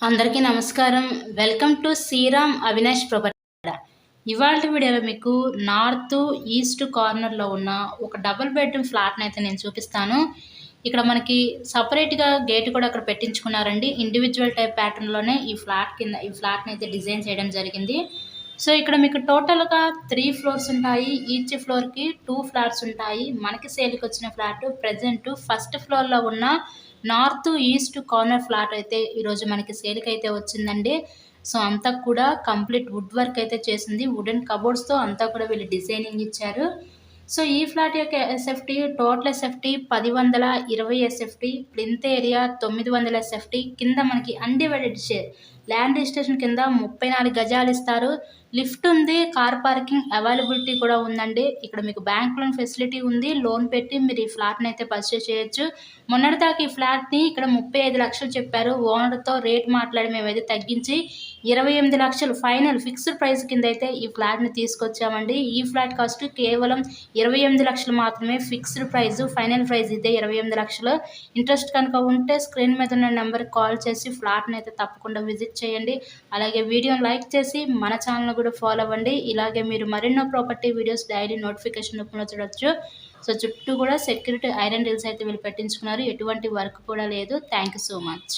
అందరికీ నమస్కారం. Welcome to Sriram Avinash property. ఇవాల్టి వీడియోలో మీకు నార్త్ ఈస్ట్ కార్నర్‌లో ఉన్న ఒక డబుల్ బెడ్‌రూమ్ ఫ్లాట్‌నైతే నేను చూపిస్తాను. ఇక్కడ మనకి సెపరేట్‌గా గేట్ కూడా అక్కడ పెట్టించుకున్నారండి. ఇండివిడ్యువల్ టైప్ ప్యాటర్న్‌లోనే ఈ ఫ్లాట్‌నైతే డిజైన్ చేయడం జరిగింది. సో, ఇక్కడ మీకు టోటల్‌గా 3 ఫ్లోర్స్ ఉంటాయి. ఈచ్ ఫ్లోర్‌కి 2 ఫ్లాట్స్ ఉంటాయి. మనకి సేల్‌కొచ్చిన ఫ్లాట్ ప్రెజెంట్ ఫస్ట్ ఫ్లోర్‌లో ఉన్న నార్త్ ఈస్ట్ కార్నర్ ఫ్లాట్ అయితే ఈరోజు మనకి సేల్‌కైతే వచ్చిందండి. సో, అంతా కూడా కంప్లీట్ వుడ్ వర్క్ అయితే చేసింది. వుడెన్ కబోర్డ్స్‌తో అంతా కూడా వీళ్ళు డిజైనింగ్ ఇచ్చారు. సో, ఈ ఫ్లాట్ యొక్క SFT total SFT 1020 SFT, plinth area 900 SFT, కింద మనకి అన్‌డివైడెడ్ షేర్ ల్యాండ్ రిజిస్ట్రేషన్ కింద 34 గజాలు ఇస్తారు. లిఫ్ట్ ఉంది. కార్ పార్కింగ్ అవైలబిలిటీ కూడా ఉందండి. ఇక్కడ మీకు బ్యాంక్ లోన్ ఫెసిలిటీ ఉంది. లోన్ పెట్టి మీరు ఈ ఫ్లాట్‌ని అయితే పర్చేస్ చేయొచ్చు. మొన్నటిదాకా ఈ ఫ్లాట్‌ని ఇక్కడ 35 లక్షలు చెప్పారు. ఓనర్‌తో రేట్ మాట్లాడి మేమైతే తగ్గించి 28 లక్షలు ఫైనల్ ఫిక్స్డ్ ప్రైస్ కింద అయితే ఈ ఫ్లాట్‌ని తీసుకొచ్చామండి. ఈ ఫ్లాట్ కాస్ట్ కేవలం 28 లక్షలు మాత్రమే ఫిక్స్డ్ ప్రైస్. ఫైనల్ ప్రైస్ ఇదే 28 లక్షలు. ఇంట్రెస్ట్ కనుక ఉంటే స్క్రీన్ మీద ఉన్న నెంబర్‌కి కాల్ చేసి ఫ్లాట్‌ని అయితే తప్పకుండా విజిట్ చేయండి. అలాగే వీడియోని లైక్ చేసి మన ఛానల్‌ని కూడా ఫాలో అవ్వండి. ఇలాగే మీరు మరెన్నో ప్రాపర్టీ వీడియోస్ డైలీ నోటిఫికేషన్ రూపంలో చూడొచ్చు. సో, చుట్టూ కూడా సెక్యూరిటీ ఐరన్ రిల్స్ అయితే వీళ్ళు పెట్టించుకున్నారు. ఎటువంటి వర్క్ కూడా లేదు. Thank you so much.